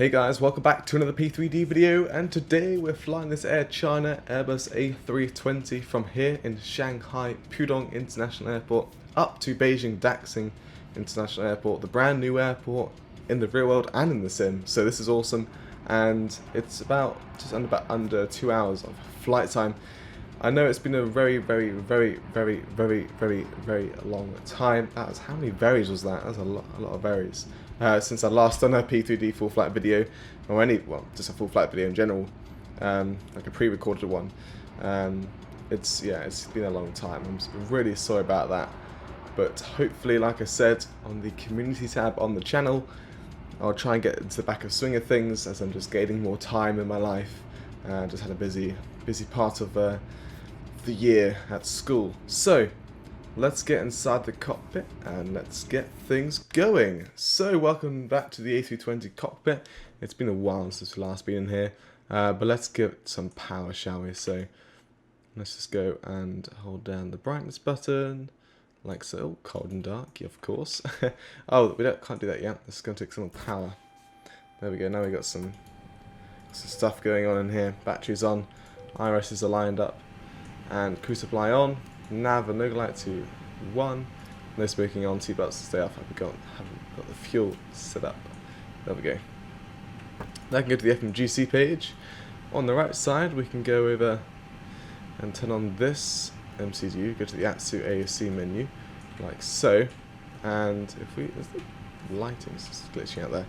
Hey guys, welcome back to another P3D video, and today we're flying this Air China Airbus A320 from here in Shanghai Pudong International Airport up to Beijing Daxing International Airport, the brand new airport in the real world and in the sim. So this is awesome, and it's about under 2 hours of flight time. I know it's been a very long time. That was, how many varies was that? That was a lot of varies. Since I last done a P3D full flight video, or just a full flight video in general, like a pre-recorded one. It's been a long time. I'm really sorry about that, but hopefully, like I said, on the community tab on the channel, I'll try and get into the back of swing of things as I'm just gaining more time in my life. Just had a busy part of the year at school. So let's get inside the cockpit and let's get things going. So welcome back to the A320 cockpit. It's been a while since we last been in here, but let's give it some power, shall we? So let's just go and hold down the brightness button like so. Oh, cold and dark, yeah, of course. Oh, can't do that yet. This is going to take some power. There we go. Now we got some stuff going on in here. Batteries on, IRSs are lined up, and crew supply on. Nav and no light to 1. No smoking on. Seatbelts to stay off. Haven't got the fuel set up. There we go. Now I can go to the FMGC page. On the right side, we can go over and turn on this MCU. Go to the ATSU AOC menu, like so. And if we, the lighting's just glitching out there.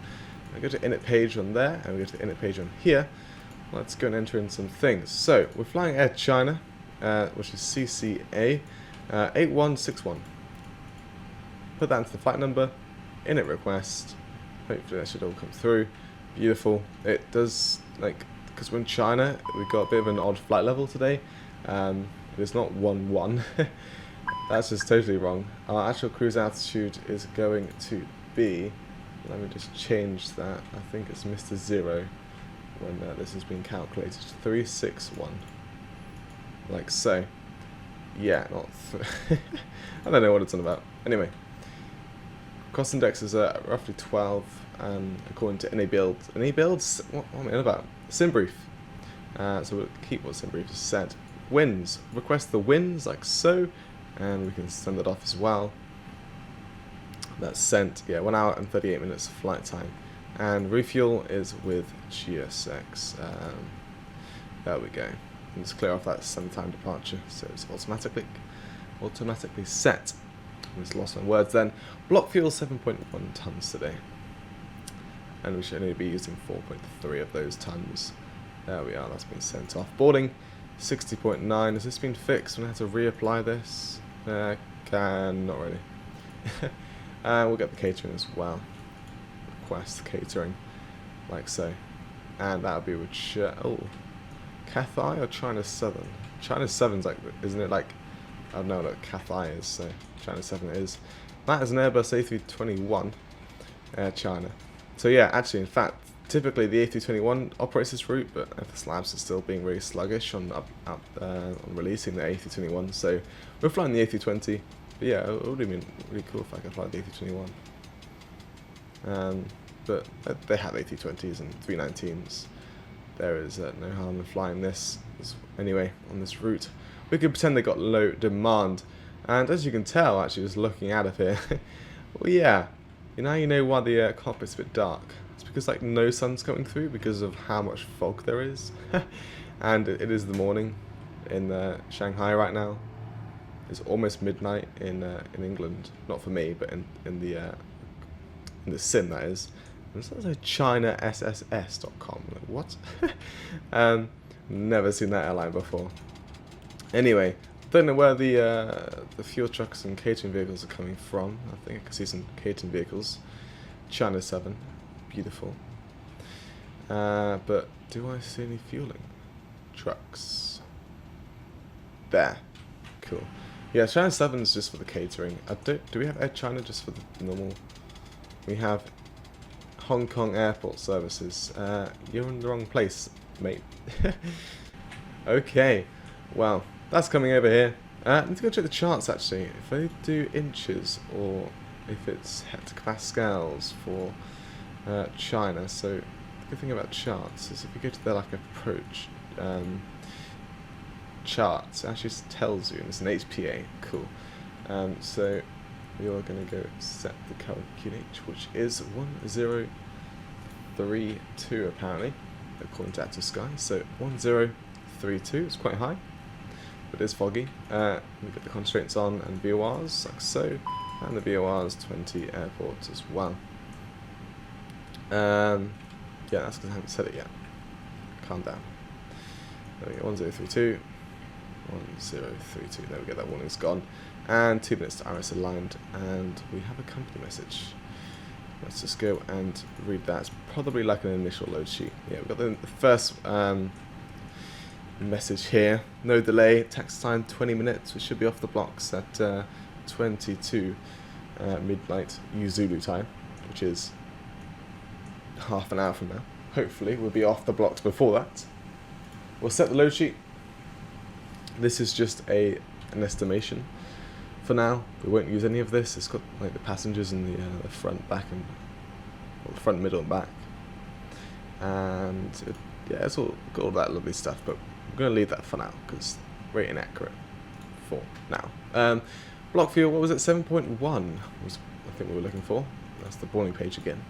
I go to init page on there, and we go to the init page on here. Let's go and enter in some things. So we're flying Air China, which is CCA 8161. Put that into the flight number, init request. Hopefully that should all come through. Beautiful. It does, like, because we're in China, we've got a bit of an odd flight level today. It's not 1-1. That's just totally wrong. Our actual cruise altitude is going to be, let me just change that. I think it's Mr. 0 when this has been calculated. 361. Like so. Yeah, not I don't know what it's on about. Anyway, cost index is roughly 12, according to any builds. Any builds? What am I on about? Sim brief. So we'll keep what sim brief has said. Winds. Request the winds like so, and we can send it off as well. That's sent. Yeah, 1 hour and 38 minutes of flight time, and refuel is with GSX. There we go. And just clear off that sometime departure, so it's automatically set. I just lost my words then. Block fuel 7.1 tons today, and we should only be using 4.3 of those tons. There we are. That's been sent off. Boarding 60.9. Has this been fixed when I had to reapply this? Not really. We'll get the catering as well. Request catering, like so, and that'll be with Cathay or China 7? China 7's like, isn't it like, I don't know what Cathay is, so China 7 it is. That is an Airbus A321 Air China. So yeah, actually, in fact, typically the A321 operates this route, but FS Labs is still being really sluggish on releasing the A321. So we're flying the A320, but yeah, it would have been really cool if I could fly the A321. But they have A320s and 319s. There is no harm in flying this. Anyway, on this route, we could pretend they got low demand, and as you can tell, actually, just looking out of here, well, yeah, you know why the cockpit's a bit dark. It's because like no sun's coming through because of how much fog there is, and it is the morning in Shanghai right now. It's almost midnight in England, not for me, but in the sim, that is. It's also ChinaSSS.com. Like, what? Never seen that airline before. Anyway, don't know where the fuel trucks and catering vehicles are coming from. I think I can see some catering vehicles. China 7, beautiful. But do I see any fueling trucks? There, cool. Yeah, China 7 is just for the catering. Do we have Air China just for the normal? We have Hong Kong airport services. You're in the wrong place, mate. Okay, well, that's coming over here. I need to go check the charts actually. If I do inches or if it's hectopascals for China, so good thing about charts is if you go to the like approach charts, it actually tells you, and it's an HPA. Cool. So we are going to go set the current QNH, which is 1032 apparently, according to Active Sky. So 1032 is quite high, but it's foggy. We get the constraints on and VORs like so, and the VORs 20 airports as well. Yeah, that's because I haven't said it yet. Calm down. There we go, 1032. 1032. There we go, that warning's gone. And 2 minutes to RS aligned, and we have a company message. Let's just go and read that. It's probably like an initial load sheet. Yeah, we've got the first message here. No delay, taxi time 20 minutes. We should be off the blocks at 22 midnight Zulu time, which is half an hour from now. Hopefully we'll be off the blocks before that. We'll set the load sheet. This is just an estimation for now. We won't use any of this. It's got like the passengers in the front, back, and well, the front, middle, and back, and yeah, it's all got all that lovely stuff. But we're going to leave that for now because very inaccurate for now. Block fuel, what was it? 7.1 was I think we were looking for. That's the boarding page again.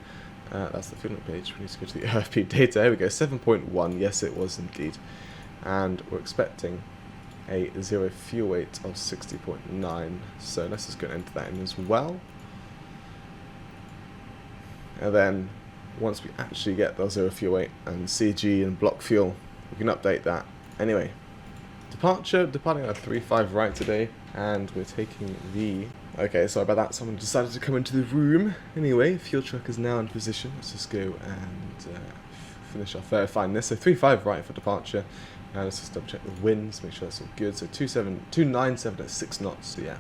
That's the fueling page. We need to go to the OFP data. There we go. 7.1. Yes, it was indeed. And we're expecting a zero fuel weight of 60.9. So let's just go and enter that in as well. And then once we actually get the zero fuel weight and CG and block fuel, we can update that. Anyway, departing at 3.5 right today, and we're taking the... Okay, sorry about that. Someone decided to come into the room. Anyway, fuel truck is now in position. Let's just go and finish off verifying this. So 3.5 right for departure. Let's just double check the winds, make sure that's all good. So 297 at 6 knots. So yeah,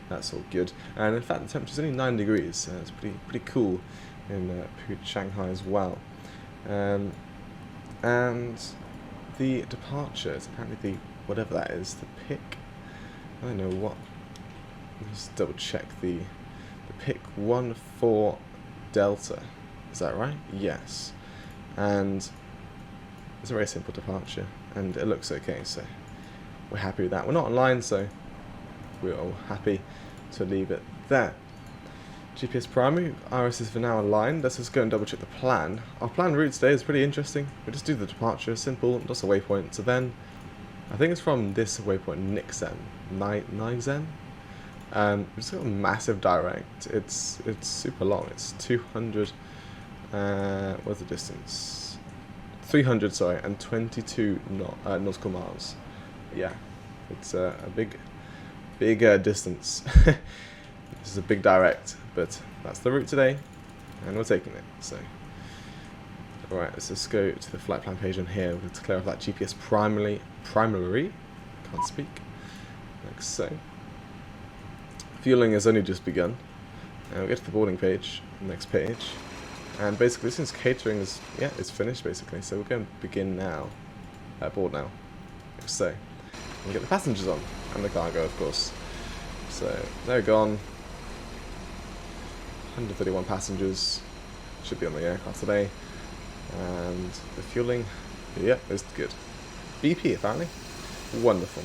that's all good. And in fact, the temperature is only 9 degrees. So it's pretty cool in Shanghai as well. And the departure is apparently the whatever that is, the pick. I don't know what. Let's double check the pick 14 Delta. Is that right? Yes. And it's a very simple departure, and it looks okay, so we're happy with that. We're not online, so we're all happy to leave it there. GPS primary, RS is for now aligned. Let's just go and double check the plan. Our planned route today is pretty interesting. We just do the departure, simple, just a waypoint. So then, I think it's from this waypoint, Nixen. It's got a massive direct. It's super long. It's 200. What's the distance? 300, sorry, and 22 nautical miles. Yeah, it's a big distance. This is a big direct, but that's the route today, and we're taking it. So, alright, let's just go to the flight plan page on here. We're going to clear off that GPS primary. Can't speak. Like so. Fueling has only just begun. We'll get to the boarding page, next page. And basically, since catering is finished basically, so we're going to begin now, board now. Like so, we'll get the passengers on and the cargo, of course. So they're gone. 131 passengers should be on the aircraft today, and the fueling, is good. BP apparently, wonderful.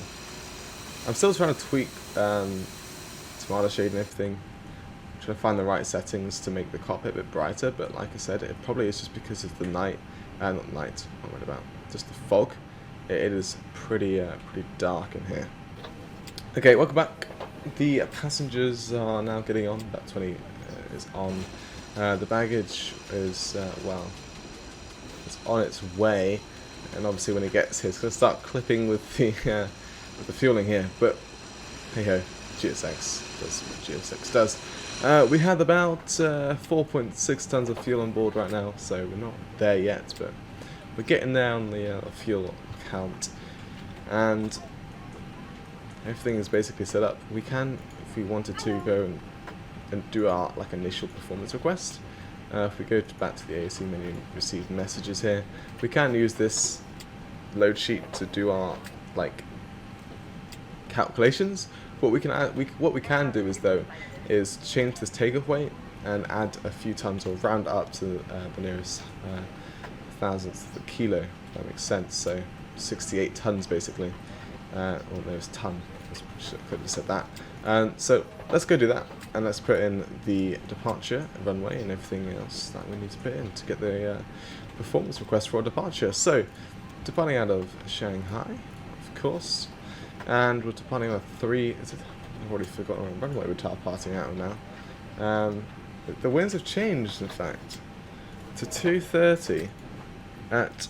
I'm still trying to tweak tomato shade and everything. Trying to find the right settings to make the cockpit a bit brighter, but like I said, it probably is just because of the night, not night, what am I about? Just the fog. It is pretty dark in here. Okay, welcome back. The passengers are now getting on. That 20 is on. The baggage is it's on its way, and obviously when it gets here, it's going to start clipping with the fueling here. But hey ho, GSX does what GSX does. We had about 4.6 tons of fuel on board right now, so we're not there yet, but we're getting there on the fuel count, and everything is basically set up. We can, if we wanted to, go and do our initial performance request. If we go back to the AOC menu and receive messages here, we can use this load sheet to do our calculations. What we can do is change this takeoff weight and add a few tons, or round up to the nearest thousandth of a kilo, if that makes sense. So 68 tons basically. Well, no, it's ton. I could have said that. So let's go do that, and let's put in the departure runway and everything else that we need to put in to get the performance request for a departure. So, departing out of Shanghai, of course, and we're departing out of I've already forgotten what runway we're departing out of now. The winds have changed, in fact, to 230 at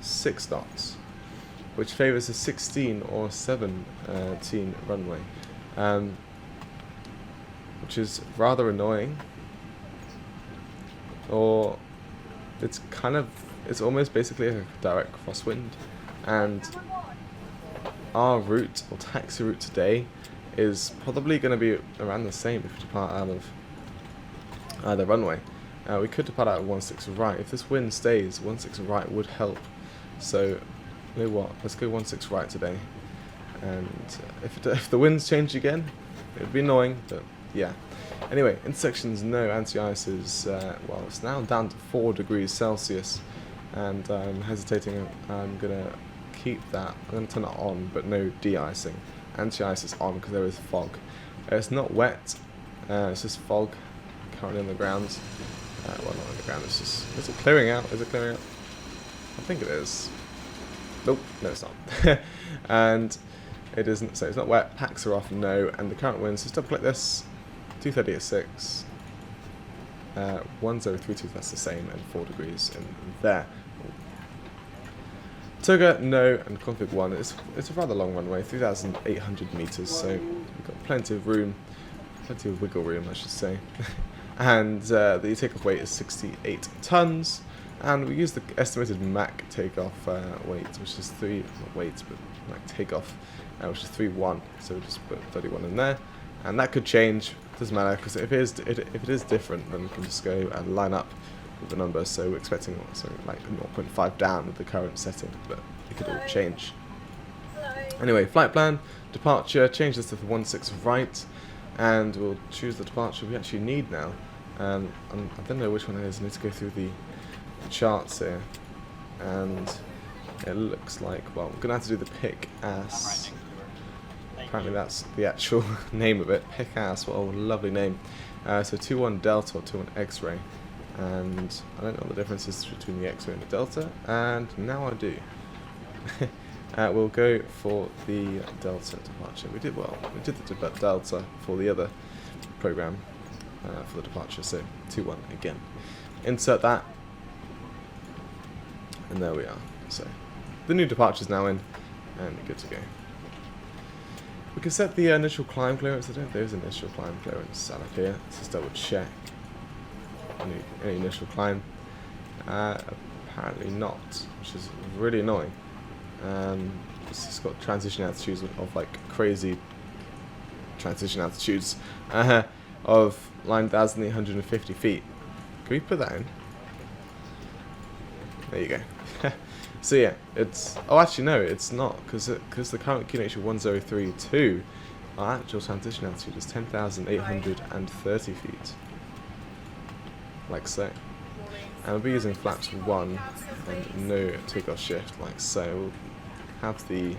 6 knots, which favours a 16 or 17 runway, which is rather annoying. Or it's almost basically a direct crosswind, and our route or taxi route today is probably going to be around the same if we depart out of the runway. We could depart out of 16 right. If this wind stays, 16 right would help. So, you know what? Let's go 16 right today. And if the winds change again, it would be annoying, but yeah. Anyway, intersections no anti-ice is, well, it's now down to 4 degrees Celsius, and I'm hesitating. I'm going to keep that. I'm going to turn it on, but no de-icing. Anti-ice is on because there is fog. It's not wet, it's just fog currently on the ground. Well, not on the ground, it's just, is it clearing out? Is it clearing out? I think it is. Nope, no it's not. And it isn't, so it's not wet, packs are off, no, and the current winds just up like this, 230 at 6, 1032, that's the same, and 4 degrees in there. Toga, no, and config 1, it's a rather long runway, 3,800 meters, so we've got plenty of room, plenty of wiggle room, I should say. And the takeoff weight is 68 tons, and we use the estimated Mach takeoff weight, which is not weight, but Mach takeoff, which is 31, so we'll just put 31 in there, and that could change, doesn't matter, because if it is different, then we can just go and line up with the number. So we're expecting something like 0.5 down with the current setting, but it could all change. Anyway, flight plan, departure, change this to 16 right, and we'll choose the departure we actually need now. I don't know which one it is. I need to go through the charts here, and it looks like, well, we're gonna have to do the pick-ass. Apparently that's the actual name of it. Pick-ass, what a lovely name. So 21 Delta or 21 X-ray. And I don't know what the difference is between the X-ray and the Delta, and now I do. We'll go for the Delta departure. We did the Delta for the other program for the departure, so 21 again. Insert that, and there we are. So the new departure is now in, and good to go. We can set the initial climb clearance. I don't know if there's initial climb clearance out of here. Let's just double check. Any initial climb? Apparently not, which is really annoying. It's just got transition altitudes of like crazy transition altitudes of 9,850 feet. Can we put that in? There you go. So yeah, it's, oh actually no, it's not, because the current QNH 1032, our actual transition altitude is 10,830 feet. Like so. And we'll be using flaps 1 and no takeoff shift, like so. We'll have the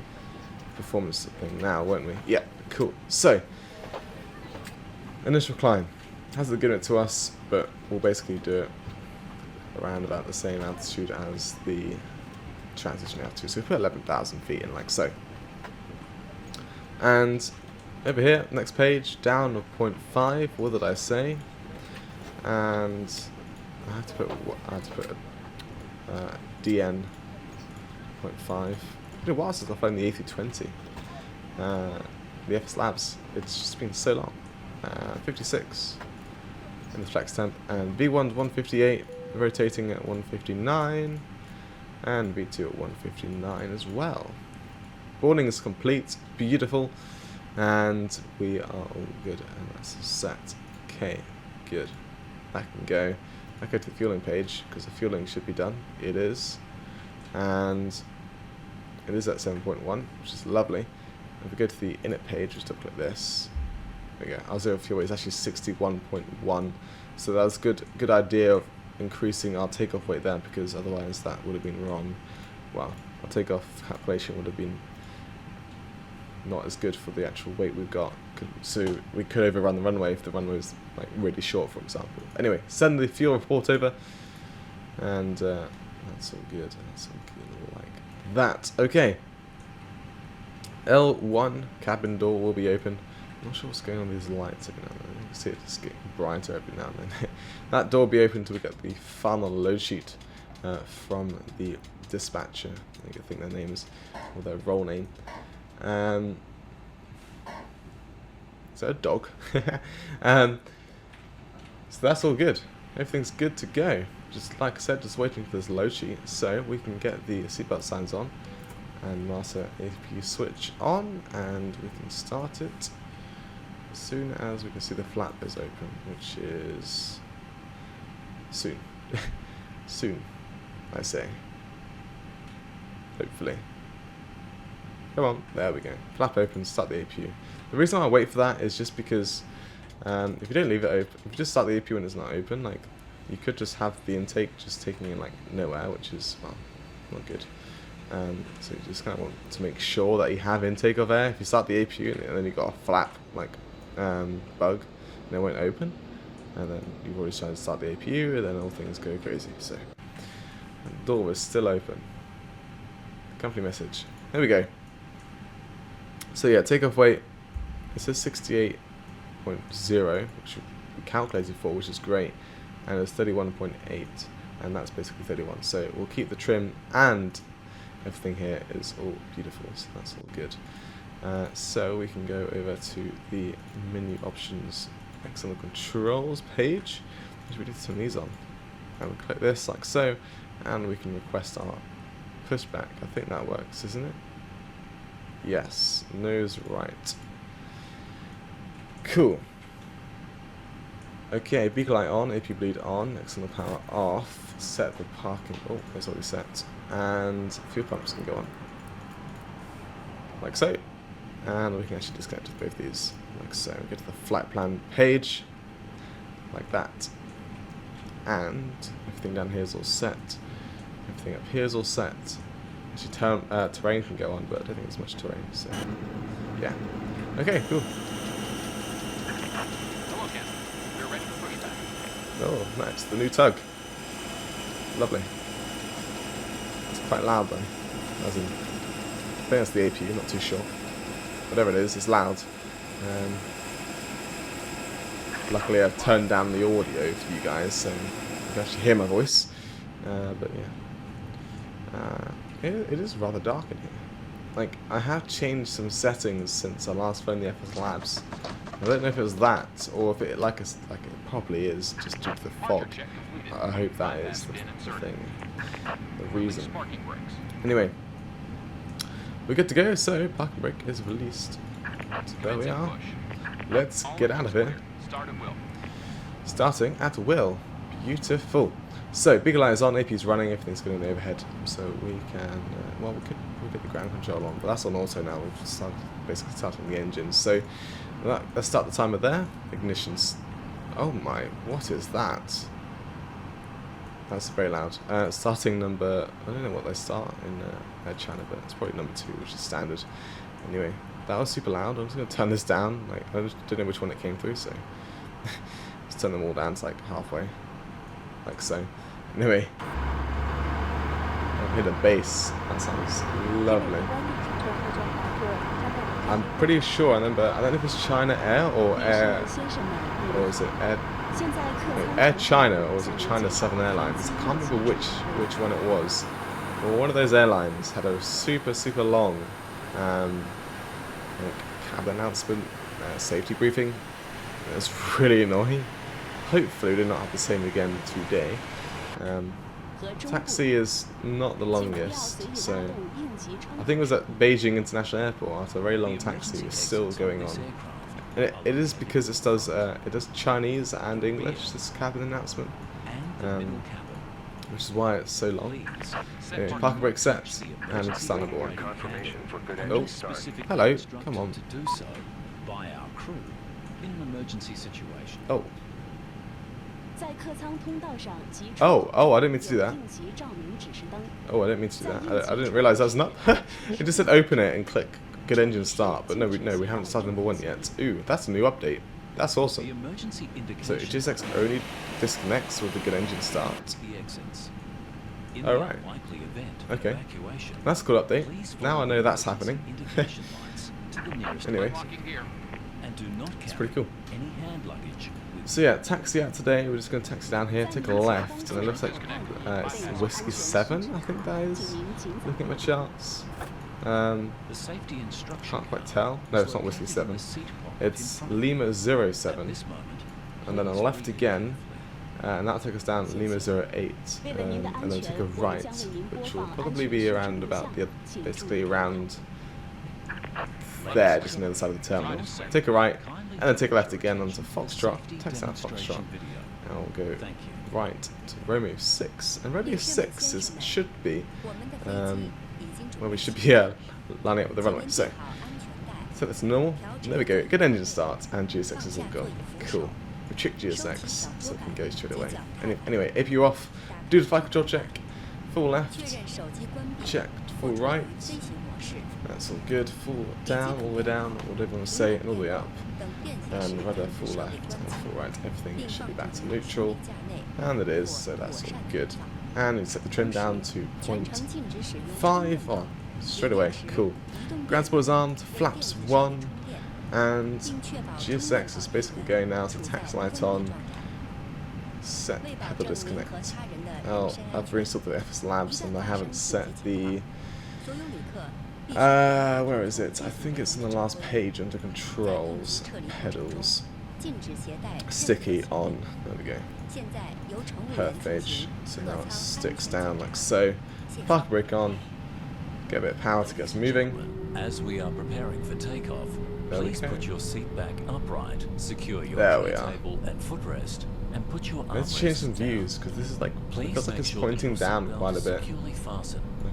performance thing now, won't we? Yeah, cool. So, initial climb. Hasn't given it to us, but we'll basically do it around about the same altitude as the transition altitude. So we put 11,000 feet in, like so. And over here, next page, down of 0.5. What did I say? And I have to put DN 0.5. It's been a while since I've flown the A320. The FS Labs. It's just been so long. 56 in the flex temp, and V1 158, rotating at 159, and V2 at 159 as well. Boarding is complete, beautiful, and we are all good, and that's set. Okay, good. Back and go. Back go to the fueling page, because the fueling should be done. It is. And it is at 7.1, which is lovely. If we go to the init page, just look like this. There we go. Our zero fuel is actually 61.1. So that's good idea of increasing our takeoff weight there, because otherwise that would have been wrong. Well, our takeoff calculation would have been not as good for the actual weight we've got. So we could overrun the runway if the runway was like really short, for example. Anyway, send the fuel report over, and that's all good. That's all good like that. Okay. L1 cabin door will be open. I'm not sure what's going on with these lights every now and then. You can see it just getting brighter every now and then. That door will be open until we get the final load sheet from the dispatcher. I think their name is, or their role name. Is that a dog? So that's all good. Everything's good to go. Just like I said, just waiting for this load sheet so we can get the seatbelt signs on and master APU switch on, and we can start it as soon as we can see the flap is open, which is soon. Soon, I say. Hopefully. Come on, there we go. Flap open, start the APU. The reason I wait for that is just because if you don't leave it open, if you just start the APU and it's not open, like, you could just have the intake just taking in like no air, which is, well, not good. So you just kind of want to make sure that you have intake of air. If you start the APU and then you've got a flap like bug, and it won't open, and then you've already tried to start the APU, and then all things go crazy. So the door is still open. Company message. There we go. So yeah, takeoff weight. It says 68.0, which we calculated for, which is great, and it's 31.8, and that's basically 31. So we'll keep the trim, and everything here is all beautiful, so that's all good. So we can go over to the menu options, external controls page, which we need to turn these on, and we click this like so, and we can request our pushback. I think that works, isn't it? Yes, nose right. Cool. Okay, beacon light on, AP bleed on, external power off, set the parking, oh, that's already set, and fuel pumps can go on. Like so. And we can actually disconnect both these, like so. We go to the flight plan page, like that. And everything down here is all set. Everything up here is all set. Actually, terrain can go on, but I don't think there's much terrain, so yeah. Okay, cool. Oh, nice. The new tug. Lovely. It's quite loud, though. As in, I think that's the APU, not too sure. Whatever it is, it's loud. Luckily, I've turned down the audio for you guys, so you can actually hear my voice. But yeah. It is rather dark in here. Like, I have changed some settings since I last phoned the FS Labs. I don't know if it was that, or if it like it probably is, just due to the fog. I hope that is the thing, the reason. Anyway, we're good to go. So parking brake is released. So there we are. Let's get out of here. Starting at will. Beautiful. So beagle light is on, AP is running, everything's going overhead. So we can, well, we could get the ground control on, but that's on auto now. We've basically starting the engines. So let's start the timer there. Ignitions. Oh my, what is that? That's very loud. Starting number, I don't know what they start in China, but it's probably number 2, which is standard. Anyway, that was super loud. I'm just going to turn this down. Like, I just don't know which one it came through, so just turn them all down to like halfway, like so. Anyway, I've hit a bass. That sounds lovely. I'm pretty sure. I don't know if it's China Air or Air, or is it Air China, or was it China Southern Airlines? I can't remember which one it was. Well, one of those airlines had a super long cabin announcement, safety briefing. It was really annoying. Hopefully we do not have the same again today. Taxi is not the longest, so I think it was at Beijing International Airport. After a very long taxi, it's still going on. And it is because it does Chinese and English, this cabin announcement, which is why it's so long. Anyway, parking brake set, and start number 1. Oh, hello, come on. Oh. Oh, I didn't mean to do that. Oh, I didn't mean to do that. I didn't realise that was not. It just said open it and click good engine start, but no, we haven't started number 1 yet. Ooh, that's a new update. That's awesome. So GSX only disconnects with the good engine start. Alright. Okay. That's a cool update. Now I know that's happening. Anyway. It's pretty cool. So yeah, taxi out today. We're just going to taxi down here, take a left, and it looks like it's Whiskey 7, I think that is. Looking at my charts. Can't quite tell. No, it's not Whiskey 7. It's Lima 07. And then a left again. And that'll take us down to Lima 08, and then take a right, which will probably be around about basically around there, just on the other side of the terminal. Take a right, and then take a left again onto Foxtrot, taxi out Foxtrot, and we'll go right to Romeo 6. And Romeo 6 should be where we should be lining up with the runway. So that's normal. There we go. Good engine start, and GSX is all gone. Cool. We tricked GSX, so it can go straight away. Anyway, if you're off, do the flight control check. Full left, checked. Full right, that's all good. Full down, all the way down, whatever you want to say, and all the way up. And rudder, full left, and full right. Everything should be back to neutral, and it is, so that's all good. And we set the trim down to 0.5. Oh, straight away, cool. Ground spoilers armed, flaps 1. And GSX is basically going now to taxi light on, set pedal disconnect. Oh, I've reinstalled the TFSBAB and I haven't set the where is it? I think it's in the last page under controls, pedals, sticky on. There we go. Perf page. So now it sticks down like so. Park brake on. Get a bit of power to get us moving. As we are preparing for takeoff, please put your seat back upright, secure your table and footrest, and put your Let's change some views, because this is like, it feels like it's pointing down quite a bit. I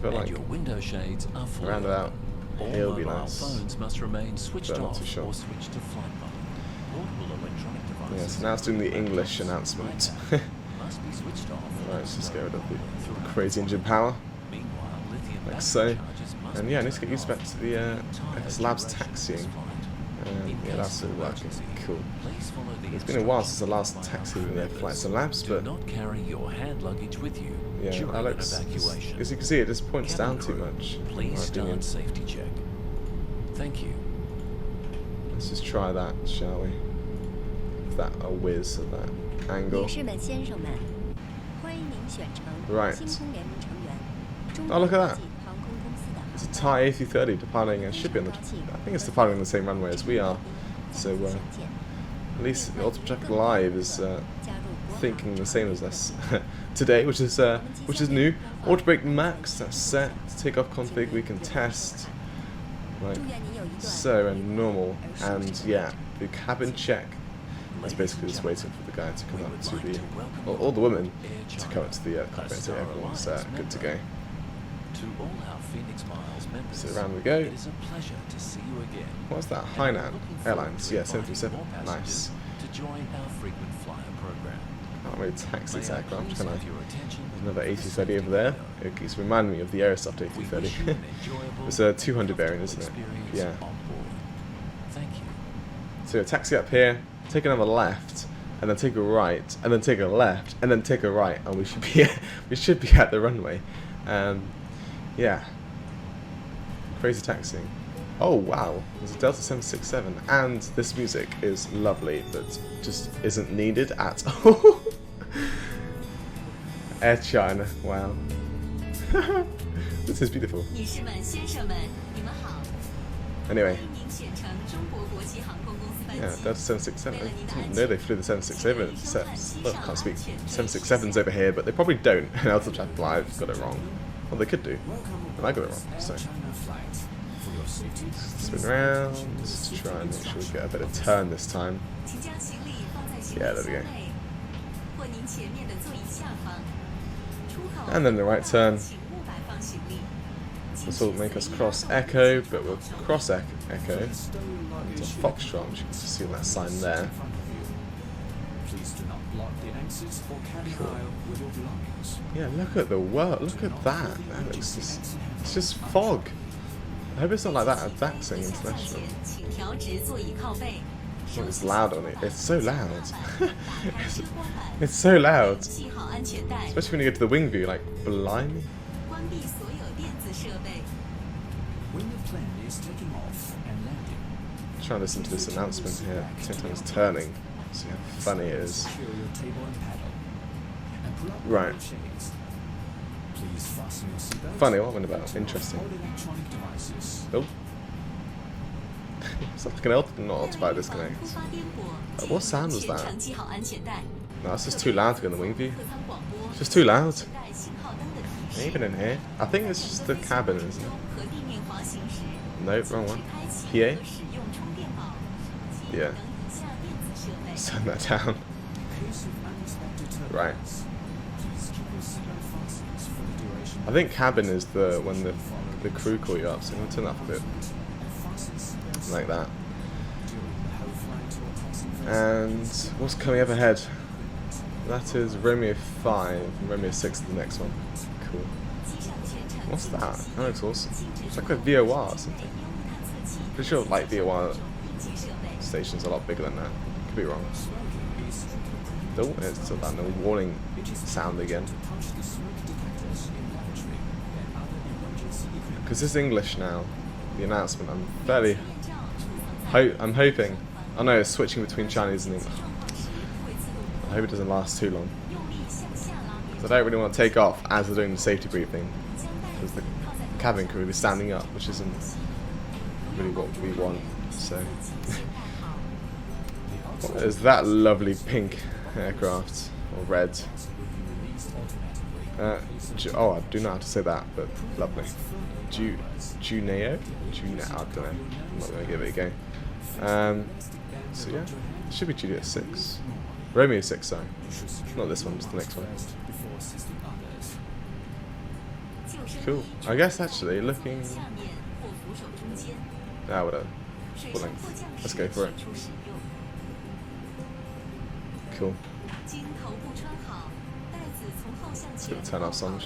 feel like your window shades are full. Around about here will be nice. Phones must remain switched But I'm not off too sure. or switched to flight mode. Portable electronic devices Yeah, so now it's doing the English announcement. must be switched off. Right, let's just get rid of the crazy engine power, Meanwhile, lithium like battery so. charges must And yeah, I need to get used back to the TFSBAB's taxiing. Yeah, that's all working. Cool. It's been a while since the last taxi in the flights and labs, Do but not carry your hand luggage with you yeah, during Alex, evacuation. as you can see, it just points Cabin down too crew, much. in Please my opinion. start safety check. Thank you. Let's just try that, shall we? With that a whiz of that angle. Right. Oh, look at that. It's a Thai A320 departing, it should be on the, I think it's departing on the same runway as we are. So at least Ultimate Traffic Live is thinking the same as us today, which is new. Auto brake max, that's set. Takeoff config we can test. Right. So and normal, and yeah, the cabin check. It's basically just waiting for the guy to come up to the, or the woman to come up to the cockpit, so everyone's good to go. To all our Phoenix Miles members, So around we go. it is a pleasure to see you again. What's that? Hainan Airlines, yeah, 737. Nice. To join our frequent flyer program. Can't really taxi this aircraft, Please can I? have your attention. There's another A330 over there. It keeps reminding me of the Aerosoft We wish you A330. an enjoyable It's a 200 variant, isn't it? experience Yeah. on board. Thank you. So taxi up here, take another left, and then take a right, and then take a left, and then take a right, and we should be at the runway. Yeah. Crazy taxiing. Oh wow, there's a Delta 767, and this music is lovely, but just isn't needed at all. Air China, wow. This is beautiful. Anyway. Yeah, Delta 767. I didn't know they flew the 767. Well, I can't speak 767s over here, but they probably don't. And Ultimate Traffic Live got it wrong. Well, they could do. And I got it wrong, so. Spin around, just try and make sure we get a better turn this time. Yeah, there we go. And then the right turn. This will make us cross Echo, but we'll cross Echo to Foxtrot, which you can see on that sign there. Please do not block the exits or carry aisle with your belongings. Yeah, look at the world. Look at that. That looks just, it's just fog. I hope it's not like that at Daxing International. Oh, it's loud on it. It's so loud. it's so loud. Especially when you get to the wing view, like, blimey. When the plane is taking off and landing, I'm trying to listen to this announcement here. At the same time it's turning. See how funny it is. secure your table and paddle. And pull up Right. your shades. Please fasten your seatbelt. Funny, what went about? Interesting. All electronic devices. Oh. It's like an autopilot disconnect. What sound was that? No, it's just too loud to go in the wing view. It's just too loud. Even in here. I think it's just the cabin, isn't it? Nope, wrong one. PA? Yeah. Turn that down. Right. I think cabin is the when the crew call you up, so I'm gonna turn that up a bit. Like that. And what's coming up ahead? That is Romeo 5 and Romeo 6 is the next one. Cool. What's that? That looks awesome. It's like a VOR or something. Pretty sure like VOR station's a lot bigger than that. Could be wrong. Oh, it's still that no warning sound again. Because it's English now, the announcement, I'm hoping. Oh no, it's switching between Chinese and English. I hope it doesn't last too long. Because I don't really want to take off as they're doing the safety briefing. Because the cabin crew will be standing up, which isn't really what we want. So, what is that lovely pink aircraft? Or red? Oh, I do know how to say that, but lovely. Juneo? I don't know. I'm not going to give it a go. So yeah, it should be Juliet 6. Romeo 6, sorry. Not this one, it's the next one. Cool. I guess actually looking... Ah, whatever. Full length. Let's go for it. Cool. Let's get the turn off on.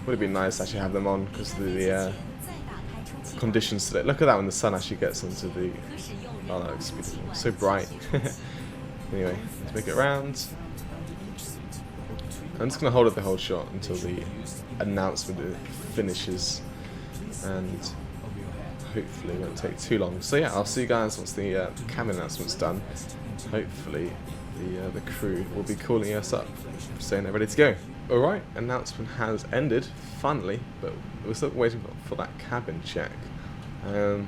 Would it be nice to actually have them on because of the conditions today. Look at that when the sun actually gets into the... Oh, that looks beautiful. So bright. Anyway, let's make it round. I'm just going to hold it the whole shot until the announcement finishes. And hopefully it won't take too long. So yeah, I'll see you guys once the cabin announcement's done. Hopefully the crew will be calling us up, saying they're ready to go. Alright, announcement has ended, finally, but we're still waiting for that cabin check. But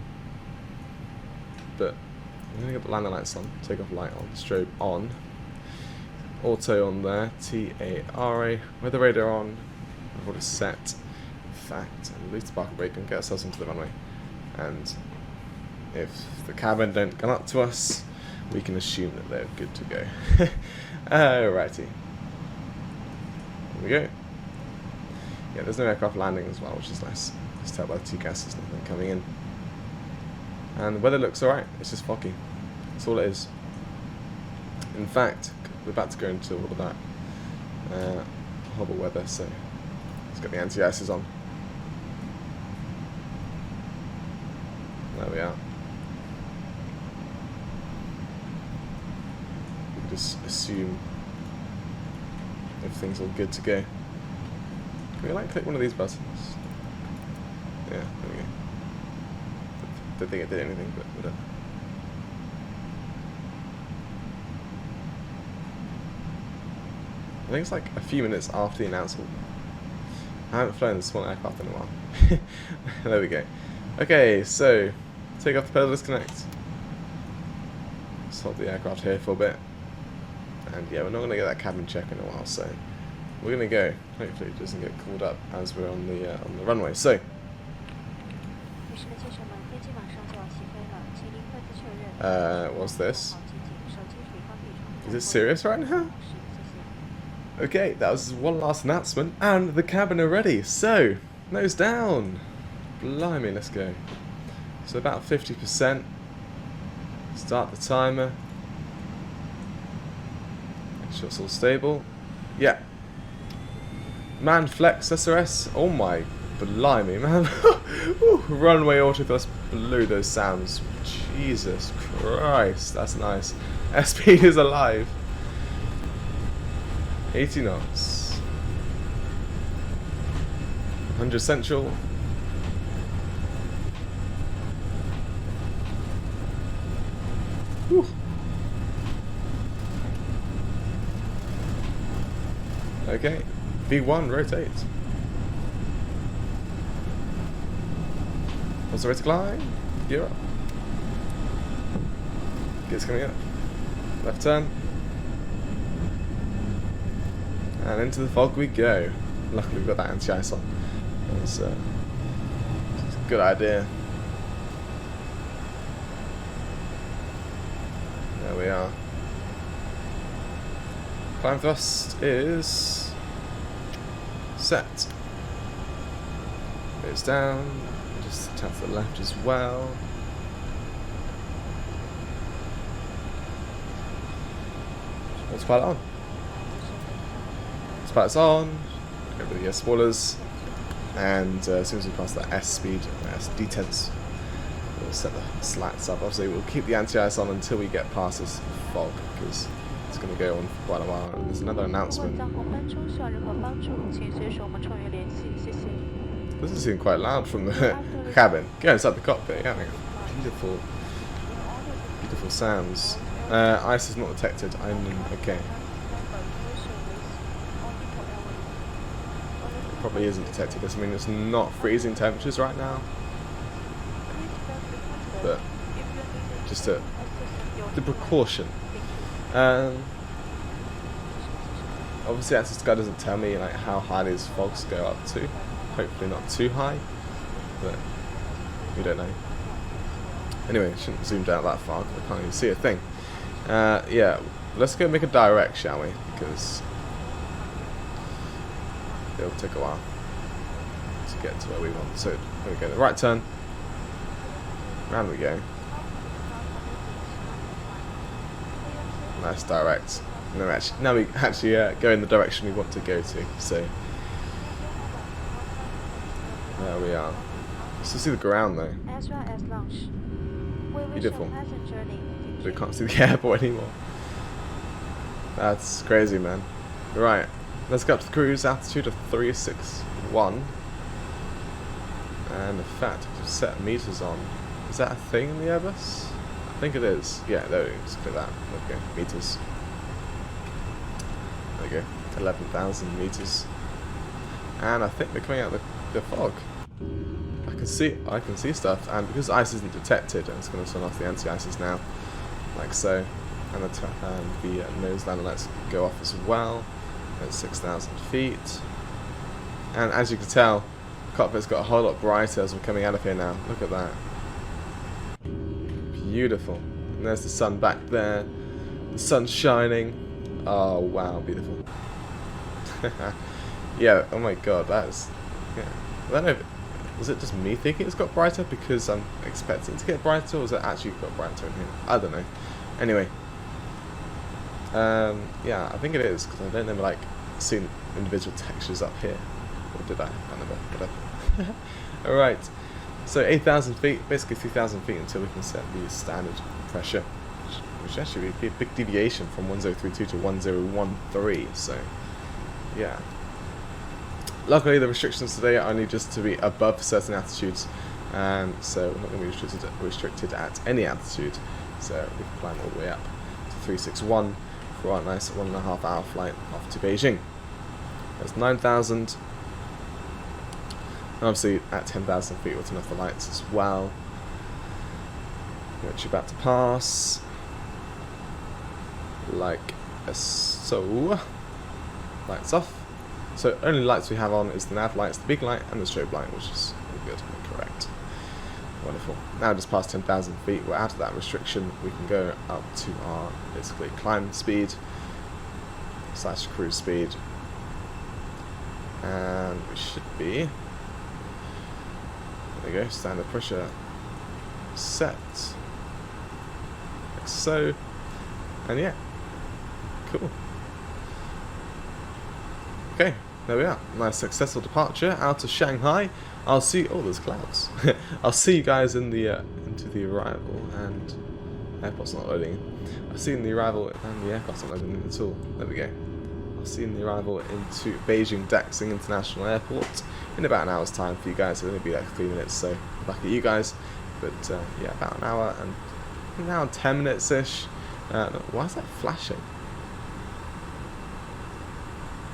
I'm going to get the landing lights on, takeoff light on, strobe on, auto on there, TARA, weather radar on, I've already set, in fact, and release the parking brake and get ourselves into the runway. And if the cabin don't come up to us, we can assume that they're good to go. Alrighty. Here we go. Yeah, there's no aircraft landing as well, which is nice. Just tell by the TCAS there's nothing coming in. And the weather looks alright, it's just foggy. That's all it is. In fact, we're about to go into all of that horrible weather, so let's get the anti-ices on. There we are. We can just assume everything's all good to go. Can we like click one of these buttons? Yeah, there we go. Don't think it did anything, but whatever. I think it's like a few minutes after the announcement. I haven't flown this small aircraft in a while. There we go. Okay, so take off the pedal disconnect. Stop the aircraft here for a bit. And yeah, we're not going to get that cabin check in a while, so we're going to go. Hopefully it doesn't get called up as we're on the runway. So what's this? Is it serious right now? Okay, that was one last announcement, and the cabin are ready. So, nose down. Blimey, let's go. So about 50%. Start the timer. Sure, it's all stable. Yeah. Man, flex SRS. Oh my blimey, man. Ooh, runway autothrust blew those sounds. Jesus Christ, that's nice. Speed is alive. 80 knots. 100 central. Whew. Okay, V1 rotate. What's the rate of climb? Gear up. Gears coming up. Left turn. And into the fog we go. Luckily we've got that anti-ice on. It's a good idea. There we are. Climb thrust is set. Goes down. Just tap to the left as well. Autopilot on. Autopilot's on. Go with the spoilers. And as soon as we pass that S speed, D10s, we'll set the slats up. Obviously, we'll keep the anti-ice on until we get past this fog, because it's going to go on for quite a while. And there's another announcement. This is even quite loud from the cabin. Go inside the cockpit. Yeah, beautiful, beautiful sounds. Ice is not detected. Okay. Probably isn't detected. This means it's not freezing temperatures right now, but just the precaution. Obviously, Access Sky doesn't tell me like how high these fogs go up to. Hopefully not too high, but we don't know. Anyway, shouldn't have zoomed out that far because I can't even see a thing. Yeah, let's go make a direct, shall we? Because it'll take a while to get to where we want. So there we go, the right turn. Round we go. Nice direct. Now we actually go in the direction we want to go to. So there we are. Still see the ground though. Beautiful. We can't see the airport anymore. That's crazy, man. Right. Let's go up to the cruise altitude of 361. And in fact, I've set meters on. Is that a thing in the Airbus? I think it is. Yeah, there we go. Just click that. Okay, meters. There we go. 11,000 meters. And I think we're coming out of the fog. I can see stuff, and because ice isn't detected, I'm just going to turn off the anti-ices now, like so. And the nose landing lights go off as well at 6,000 feet. And as you can tell, the cockpit's got a whole lot brighter as we're coming out of here now. Look at that. Beautiful. And there's the sun back there. The sun's shining. Oh wow, beautiful. Yeah, oh my god, that is... Yeah. I don't know if... Was it just me thinking it's got brighter because I'm expecting it to get brighter, or has it actually got brighter in here? I don't know. Anyway. Yeah, I think it is, because I don't remember like seeing individual textures up here. Or did I? I don't remember. Whatever. Alright. So 8,000 feet, basically 3,000 feet until we can set the standard pressure. Which actually would be a big deviation from 1032 to 1013. So, yeah. Luckily, the restrictions today are only just to be above certain altitudes, and so we're not going to be restricted at any altitude. So we can climb all the way up to 361 for our nice 1.5 hour flight off to Beijing. That's 9,000. And obviously, at 10,000 feet, we'll turn off the lights as well, which you're about to pass, like so. Lights off. So only lights we have on is the nav lights, the big light, and the strobe light, which is all good and correct. Wonderful. Now just past 10,000 feet, we're out of that restriction. We can go up to our basically climb speed / cruise speed, and we should be. There we go. Standard pressure set, like so, and yeah, cool. Okay, there we are. Nice successful departure out of Shanghai. I'll see. Oh, there's clouds. I'll see you guys in the into the arrival, and airport's not loading. I'll see you in the arrival, and the airport's not loading at all. There we go. I'll see you in the arrival into Beijing Daxing International Airport in about an hour's time for you guys. It'll only be like 3 minutes, so I'm back at you guys. But yeah, about an hour and 10 minutes ish. No, why is that flashing?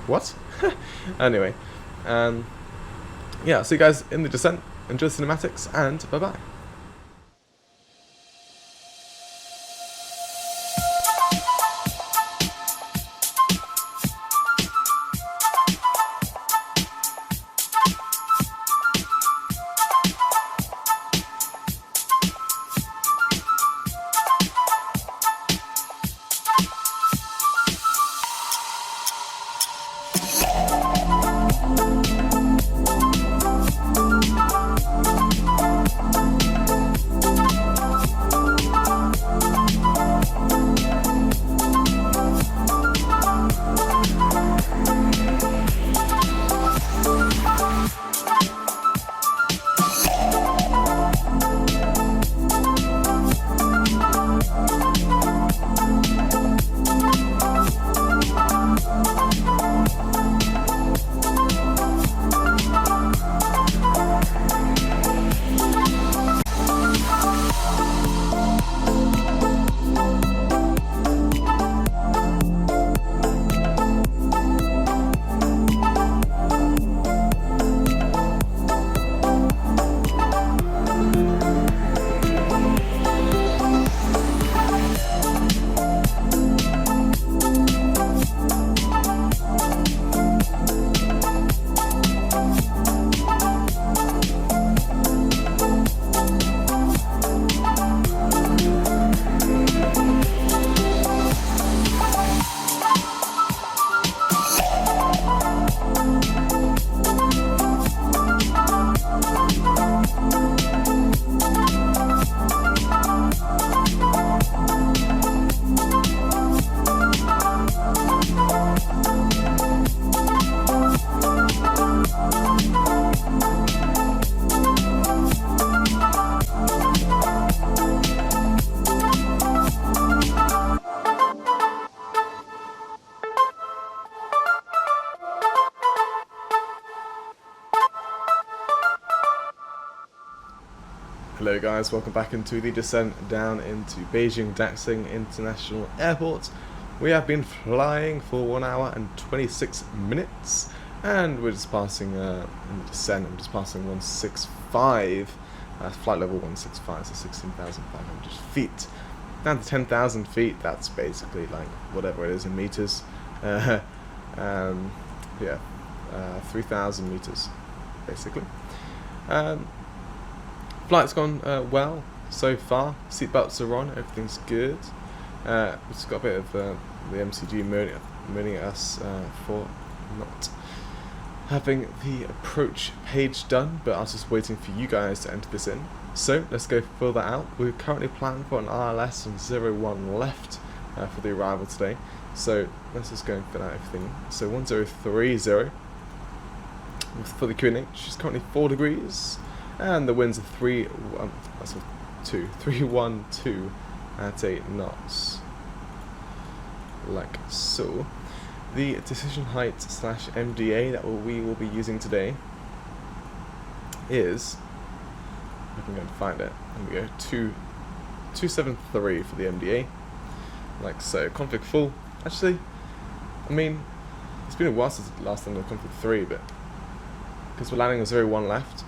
What? Anyway, yeah, see you guys in the descent. Enjoy the cinematics, and bye bye. Hello guys, welcome back into the descent down into Beijing Daxing International Airport. We have been flying for 1 hour and 26 minutes, and we're just passing, in the descent, I'm just passing 165, flight level 165, so 16,500 feet. Down to 10,000 feet, that's basically like whatever it is in meters. Yeah, 3,000 meters, basically. Flight's gone well so far. Seatbelts are on, everything's good. We've just got a bit of the MCG moaning at us for not having the approach page done, but I was just waiting for you guys to enter this in. So let's go fill that out. We're currently planning for an RLS on 01 left for the arrival today. So let's just go and fill out everything. So 1030 for the QNH is currently 4 degrees. And the winds are 312 at 8 knots, like so. The decision height / MDA that we will be using today is, I can go and find it. There we go, 273 for the MDA, like so. Config full. Actually, I mean, it's been a while since last time I config 3, but because we're landing on 01 left.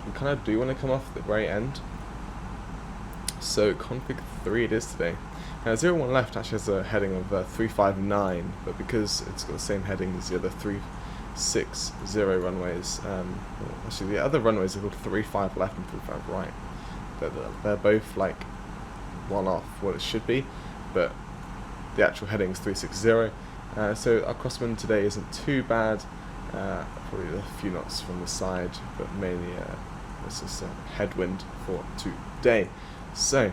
We kind of do want to come off at the very end, so config 3 it is today. 01 left actually has a heading of 359, but because it's got the same heading as the other 360 runways, actually the other runways are called 35 left and 35 right. They're both like one off what it should be, but the actual heading is 360. So our crosswind today isn't too bad. Probably a few knots from the side, but mainly this is headwind for today. So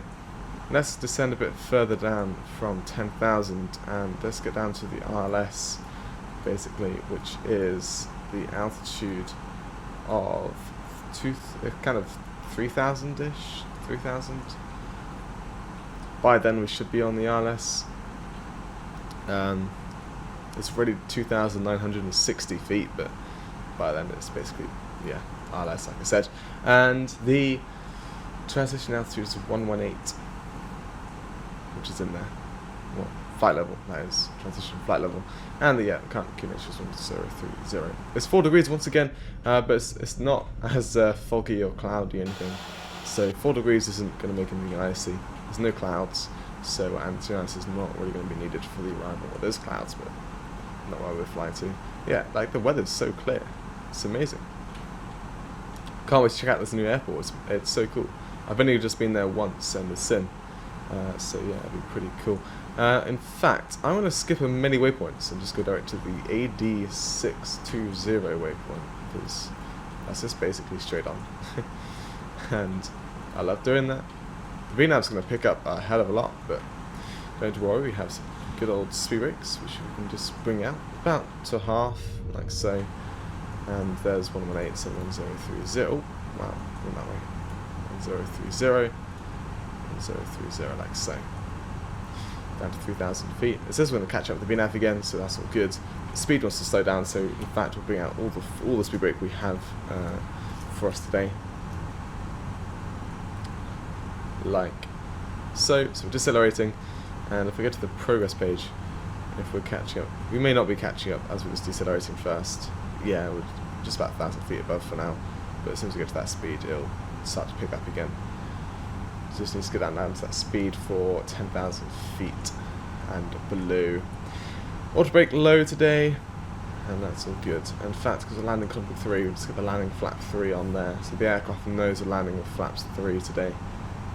let's descend a bit further down from 10,000 and let's get down to the RLS basically, which is the altitude of kind of 3,000-ish, 3,000. By then we should be on the ILS. It's already 2,960 feet, but by then it's basically, yeah, ILS, like I said. And the transition altitude is 118, which is in there. Well, flight level, that is, transition flight level. And the, yeah, current accumulation is 1030. It's 4 degrees once again, but it's not as foggy or cloudy or anything. So 4 degrees isn't going to make anything icy. There's no clouds, so anti-ice is not really going to be needed for the arrival. Well, there's clouds, but not where we're flying to. Yeah, like the weather's so clear. It's amazing. Can't wait to check out this new airport. It's so cool. I've only just been there once in the sim, so yeah, it'll be pretty cool. In fact, I want to skip a many waypoints and just go direct to the AD620 waypoint, because that's just basically straight on. And I love doing that. The VNav's going to pick up a hell of a lot, but don't worry, we have some good old speed brakes, which we can just bring out about to half, like so. And there's 118, so 1030. Wow, going that way. 1030, 1030, like so. Down to 3,000 feet. It says we're going to catch up with the VNav again, so that's all good. The speed wants to slow down, so in fact we'll bring out all the speed brake we have for us today. Like so. So we're decelerating, and if we go to the progress page, if we're catching up, we may not be catching up as we're just decelerating first. Yeah, we're just about 1,000 feet above for now, but as soon as we get to that speed, it'll start to pick up again. So just need to get down to that speed for 10,000 feet and below. Auto brake low today, and that's all good. In fact, because we're landing Cockpit 3, we'll just get the landing flap 3 on there, so the aircraft knows we're landing with flaps 3 today.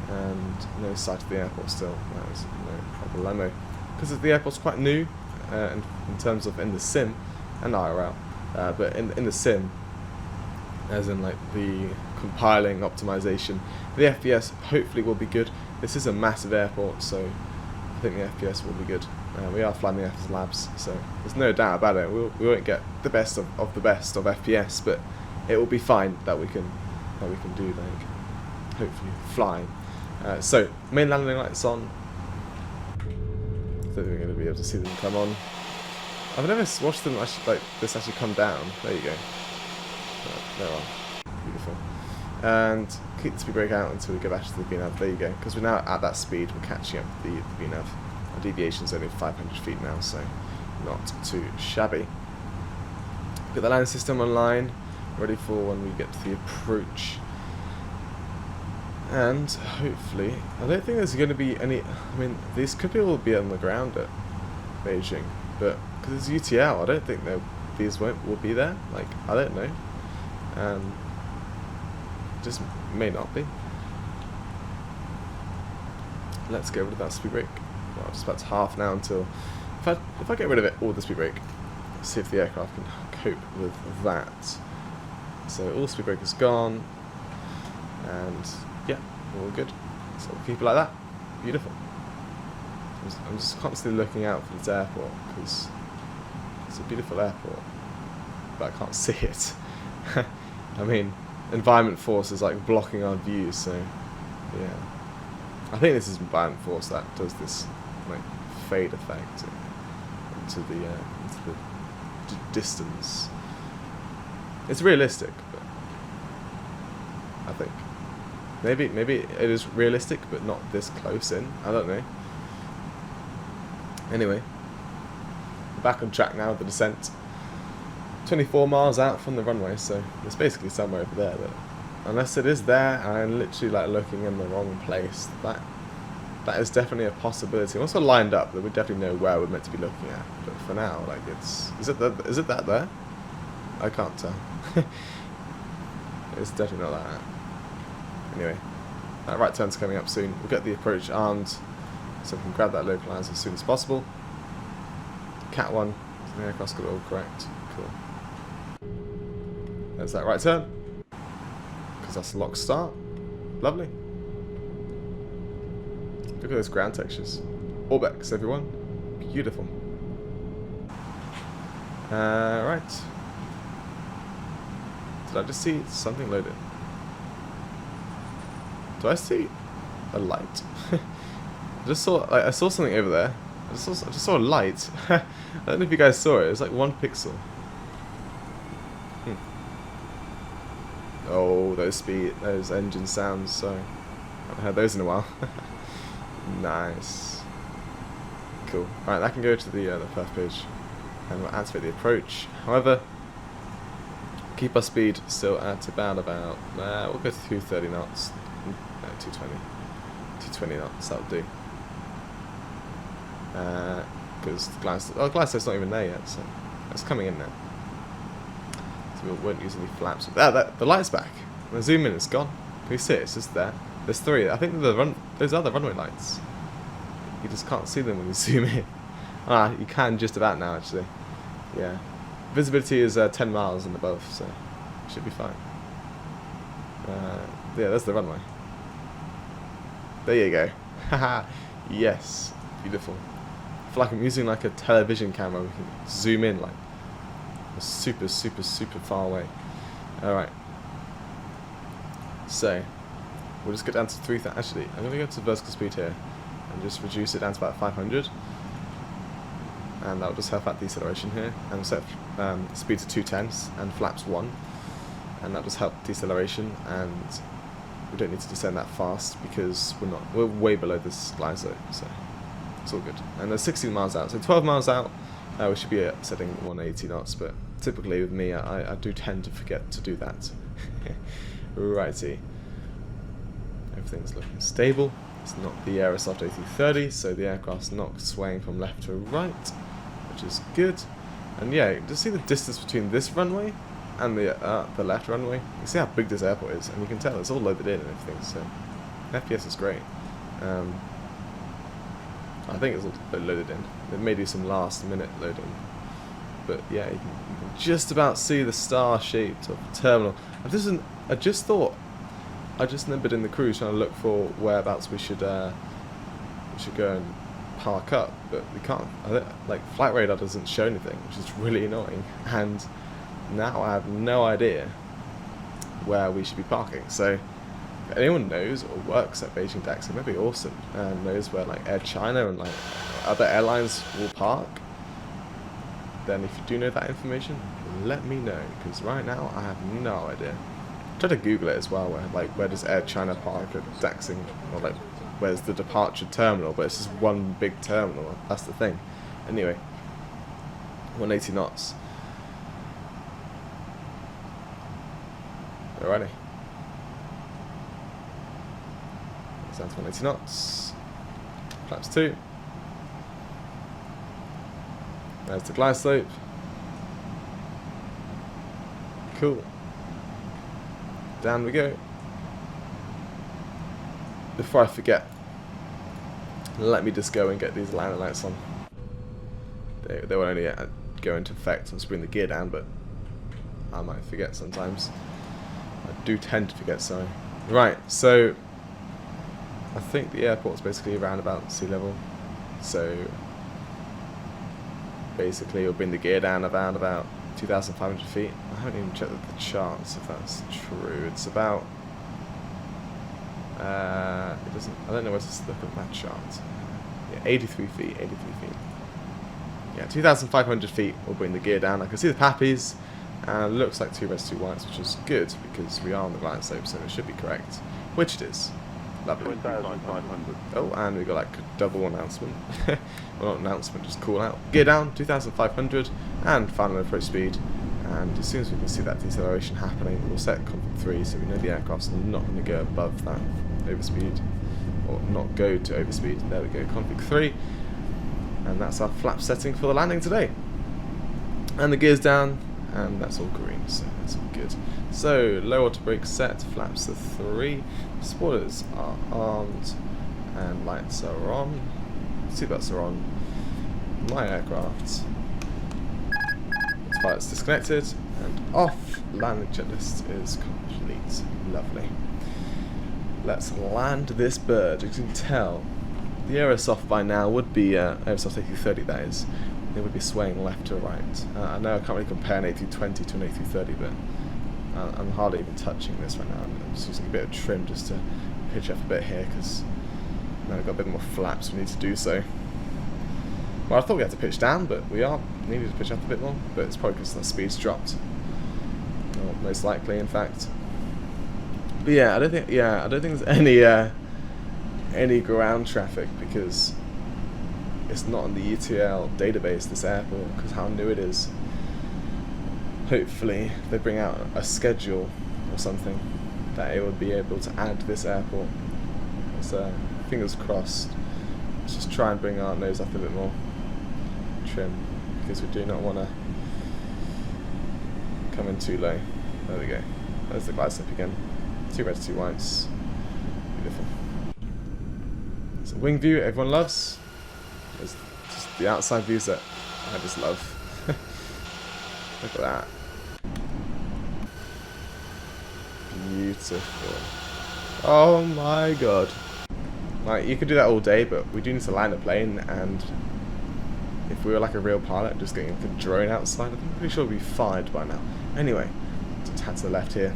And no sight of the airport still. That is no problemo. Because the airport's quite new in terms of in the sim and IRL. But in the sim, as in like the compiling, optimization, the FPS hopefully will be good. This is a massive airport, so I think the FPS will be good. We are flying the FS Labs, so there's no doubt about it. We won't get the best of the best of FPS, but it will be fine that we can do, like, hopefully flying. So, main landing lights on. I think we're going to be able to see them come on. I've never watched them actually, like this actually come down. There you go. There are. Beautiful. And keep the speed brake out until we get back to the VNav. There you go. Because we're now at that speed, we're catching up the VNav. Our deviation's only 500 feet now, so not too shabby. Get the landing system online, ready for when we get to the approach. And hopefully, I don't think there's going to be any. I mean, these could all be on the ground at Beijing, but because it's UTL, I don't think these will be there. Like, I don't know. Just may not be. Let's get rid of that speed brake. Well, just about to half now until if I get rid of it, all the speed brake. Let's see if the aircraft can cope with that. So all speed brake is gone, and yeah, all good. So we'll keep it like that. Beautiful. I'm just constantly looking out for this airport because it's a beautiful airport, but I can't see it. I mean, environment force is like blocking our view, so yeah. I think this is environment force that does this like fade effect into the distance. It's realistic, but I think maybe it is realistic, but not this close in. I don't know. Anyway, we're back on track now with the descent. 24 miles out from the runway, so it's basically somewhere over there. But unless it is there, I'm literally like looking in the wrong place. That is definitely a possibility. Once we're lined up, then we definitely know where we're meant to be looking at. But for now, like is it that there? I can't tell. It's definitely not that. Anyway, that right turn's coming up soon. We'll get the approach armed, so we can grab that localizer as soon as possible. Cat 1, the aircraft's got it all correct. Cool. There's that right turn, because that's a lock start. Lovely. Look at those ground textures. Orbx, everyone. Beautiful. Right. Did I just see something loaded? Do I see a light? I saw something over there. I just saw a light. I don't know if you guys saw it. It was like 1 pixel. Oh, those engine sounds. Sorry, I haven't heard those in a while. Nice. Cool. Alright, that can go to the first page, and we'll activate the approach. However, keep our speed still at about we'll go to 230 knots. No, 220. 220 knots. That'll do. Because the glide not even there yet, so it's coming in now. So we won't use any flaps. The light's back. When I zoom in, it's gone. Can you see it? It's just there. There's 3. I think those are the runway lights. You just can't see them when you zoom in. You can just about now, actually. Yeah. Visibility is 10 miles and above, so it should be fine. Yeah, that's the runway. There you go. Haha. Yes. Beautiful. I feel like I'm using like a television camera. We can zoom in like super far away. Alright. So, we'll just go down to 3,000. Actually, I'm going to go to vertical speed here and just reduce it down to about 500. And that'll just help out deceleration here. And we'll set speed to 210s and flaps 1. And that'll just help deceleration. And we don't need to descend that fast because we're way below this glide slope. So it's all good. And there's 16 miles out. So 12 miles out, we should be setting 180 knots. But typically with me, I do tend to forget to do that. Righty. Everything's looking stable. It's not the Aerosoft A330, so the aircraft's not swaying from left to right, which is good. And yeah, just see the distance between this runway and the left runway. You see how big this airport is, and you can tell it's all loaded in and everything. So FPS is great. I think it's all loaded in. It may do some last-minute loading, but yeah, you can just about see the star-shaped terminal. I just thought. I just remembered in the cruise trying to look for whereabouts we should go and park up, but we can't. Like flight radar doesn't show anything, which is really annoying. And now I have no idea where we should be parking. So if anyone knows or works at Beijing Daxing, that'd be awesome, and knows where like Air China and like other airlines will park, then if you do know that information, let me know, because right now I have no idea. Try to Google it as well, where does Air China park at Daxing, or like where's the departure terminal, but it's just one big terminal. That's the thing. Anyway, 180 knots. Alrighty. Down to 180 knots. Flaps 2. There's the glide slope. Cool. Down we go. Before I forget, let me just go and get these landing lights on. They will only go into effect once we bring the gear down, but I might forget sometimes. I do tend to forget, sorry. Right, so I think the airport's basically around about sea level. So basically we'll bring the gear down around about 2,500 feet. I haven't even checked the charts if that's true. It's about it doesn't. I don't know where to look at that chart. Yeah, 83 feet. 83 feet. Yeah, 2,500 feet. We'll bring the gear down. I can see the pappies, and it looks like 2 reds, 2 whites, which is good because we are on the glide slope, so it should be correct, which it is. Lovely. 2,500. Oh, and we got like a double announcement. Well, not announcement, just call out. Gear down, 2,500, and final approach speed. And as soon as we can see that deceleration happening, we'll set config 3, so we know the aircraft's not going to go above that overspeed, or not go to overspeed. There we go, config 3, and that's our flap setting for the landing today. And the gear's down, and that's all green, so that's all good. So low auto brake set, flaps are 3, spoilers are armed, and lights are on. Seatbelts are on. My aircraft. Pilots disconnected and off. Landing checklist is complete. Lovely. Let's land this bird. You can tell the Aerosoft by now would be Aerosoft A330, that is, it would be swaying left to right. I know I can't really compare an A320 to an A330, but I'm hardly even touching this right now. I'm just using a bit of trim just to pitch up a bit here, because now we've got a bit more flaps, we need to do so. Well, I thought we had to pitch down, but we are needing to pitch up a bit more, but it's probably because the speed's dropped. Or most likely, in fact. But yeah, I don't think there's any ground traffic, because it's not in the ETL database, this airport, because how new it is. Hopefully they bring out a schedule or something that it would be able to add this airport. So fingers crossed. Let's just try and bring our nose up a bit more. Trim, because we do not want to come in too low. There we go. There's the glide slope again. 2 reds, 2 whites. Beautiful. It's a wing view everyone loves. There's just the outside views that I just love. Look at that. Beautiful. Oh my god. Like, you could do that all day, but we do need to land a plane, and if we were like a real pilot just getting the drone outside, I'm pretty sure we'd be fired by now. Anyway, just a tad to the left here.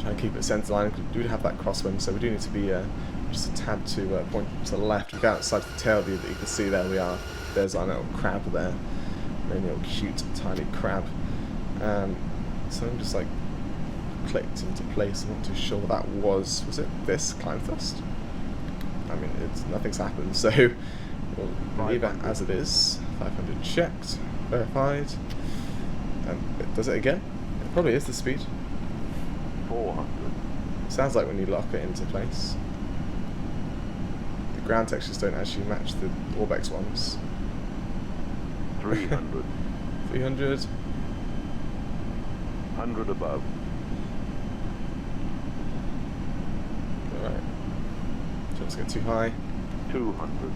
Try and keep it centre line. We do have that crosswind, so we do need to be just a tad to point to the left. We go outside the tail view that you can see there we are. There's our little crab there. Very little cute tiny crab. So I'm just like clicked into place. I'm not too sure what that was. Was it this climb thrust? I mean, nothing's happened, so we'll leave it as it is. 500 checked, verified, and it does it again. It probably is the speed. 400. Sounds like when you lock it into place. The ground textures don't actually match the Orbx ones. 300. 300. 100 above. Alright. Don't get too high. 200.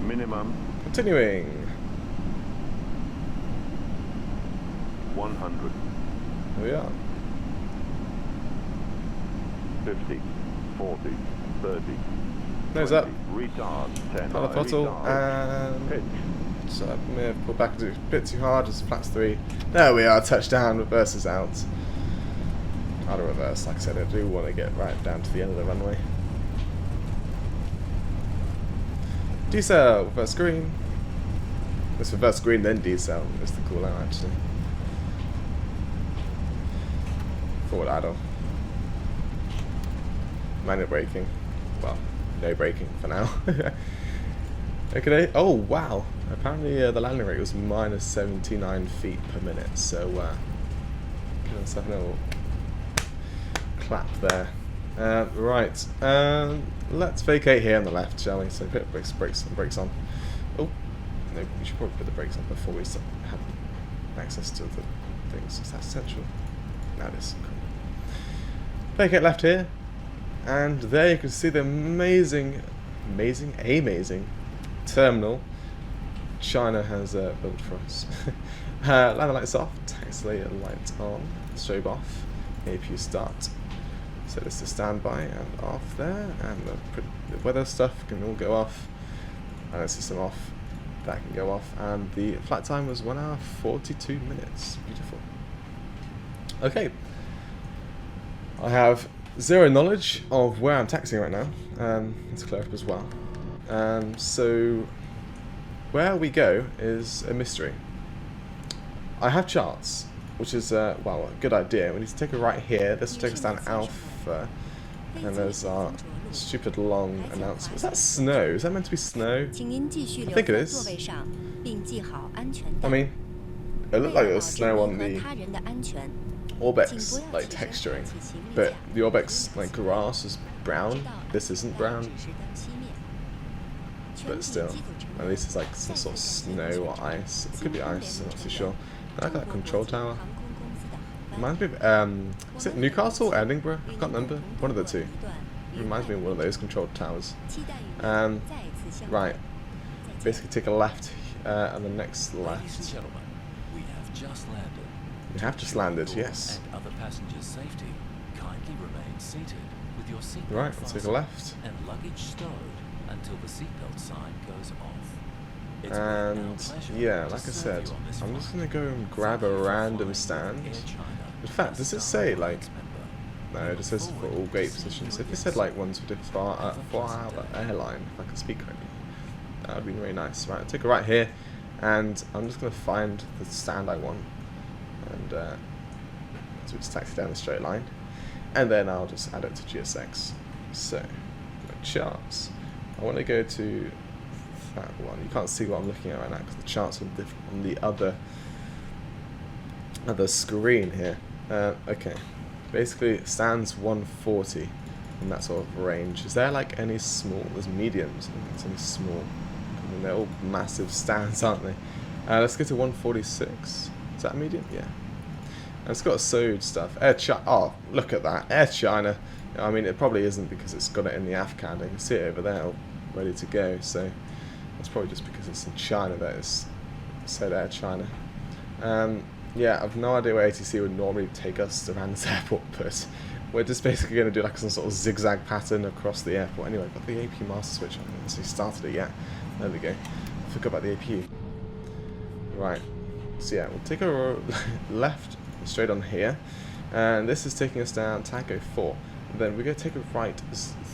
Minimum. Continuing. 100. Here we are. 50. 40. 30. Nose 20, up. Retard. 10. Pilot throttle, and Pitch. so I may have pulled back a bit too hard, just flaps 3. There we are, touchdown, reverse is out. I'll reverse, like I said, I do want to get right down to the end of the runway. Decel, reverse green. It's reverse green, then decel, is the cool out actually. Forward idle. Manual braking. Well, no braking for now. Okay. Oh wow! Apparently the landing rate was minus 79 feet per minute. So let's have a little clap there. Right. Let's vacate here on the left, shall we? So put brakes on. Oh no, we should probably put the brakes on before we have access to the things. Is that essential? No, it is. Cool. Vacate left here. And there you can see the amazing terminal China has built for us. Landing lights off, taxi light on, strobe off, APU start. Set this to standby and off there, and the weather stuff can all go off. And system off, that can go off, and the flight time was 1 hour 42 minutes. Beautiful. Okay. I have zero knowledge of where I'm taxiing right now. Let's clear up as well. So where we go is a mystery. I have charts, which is well, a good idea. We need to take a right here. This will take us down Alpha, and there's our stupid long announcement. Is that snow? Is that meant to be snow? I think it is. I mean, it looked like it was snow on the Orbx like texturing, but the Orbx like grass is brown. This isn't brown, but still, at least it's like some sort of snow or ice. It could be ice. I'm not too sure. I like that control tower. Reminds me of is it Newcastle or Edinburgh? I can't remember. One of the two. It reminds me of one of those control towers. Right. Basically, take a left on the next left. Ladies and gentlemen, we have just landed. We have just landed, yes. And other passengers' safety, kindly remain seated with your seat Right, let's take a left. and luggage stowed until the seatbelt sign goes off. It's And yeah, like I said, I'm just gonna go and grab a random stand. In fact, does it say like? No, it just says for all gate positions. If it said like ones for different four-hour airline, if I can speak correctly, that would be really nice. Right, I'll take it right here, and I'm just gonna find the stand I want, and so we just taxi down the straight line, and then I'll just add it to GSX. So, my charts. I want to go to that one. You can't see what I'm looking at right now because the charts are different on the other screen here. Okay, basically it stands 140 in that sort of range. Is there like any small? There's mediums. I don't think there's any small. I mean, they're all massive stands, aren't they? Let's go to 146. Is that a medium? Yeah. And it's got sewed stuff. Air China. Oh, look at that. Air China. I mean, it probably isn't because it's got it in the Afghan. I can see it over there, ready to go. So that's probably just because it's in China that it's said Air China. Yeah, I've no idea where ATC would normally take us around this airport, but we're just basically going to do like some sort of zigzag pattern across the airport. Anyway, I've got the AP master switch. I haven't actually started it yet. There we go. I forgot about the APU. Right. So yeah, we'll take a left straight on here, and this is taking us down Tango 4. And then we're going to take a right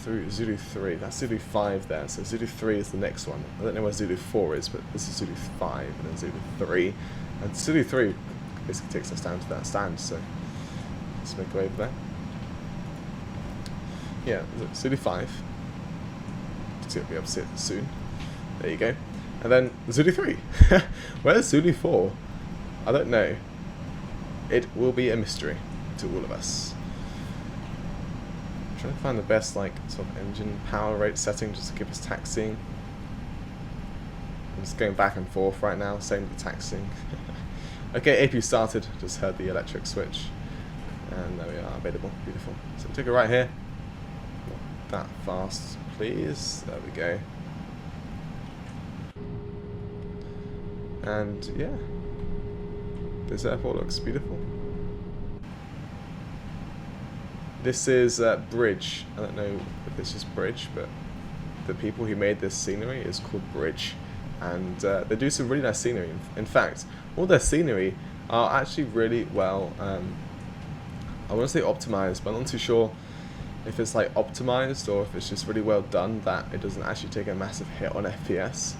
through Zulu 3. That's Zulu 5 there. So Zulu 3 is the next one. I don't know where Zulu 4 is, but this is Zulu 5 and then Zulu 3. And Zulu 3 basically takes us down to that stand. So let's make our way over there. Yeah, Zulu 5. So you'll be able to see it soon. There you go. And then Zulu 3. Where's Zulu 4? I don't know. It will be a mystery to all of us. I'm trying to find the best like sort of engine power rate setting just to keep us taxiing. I'm just going back and forth right now, same with the taxiing. Okay, AP started, just heard the electric switch. And there we are, available, beautiful. So we'll take it right here. Not that fast, please. There we go. And yeah, this airport looks beautiful. This is Bridge. I don't know if this is Bridge, but the people who made this scenery is called Bridge, and they do some really nice scenery. In fact, all their scenery are actually really well. I want to say optimized, but I'm not too sure if it's like optimized or if it's just really well done that it doesn't actually take a massive hit on FPS.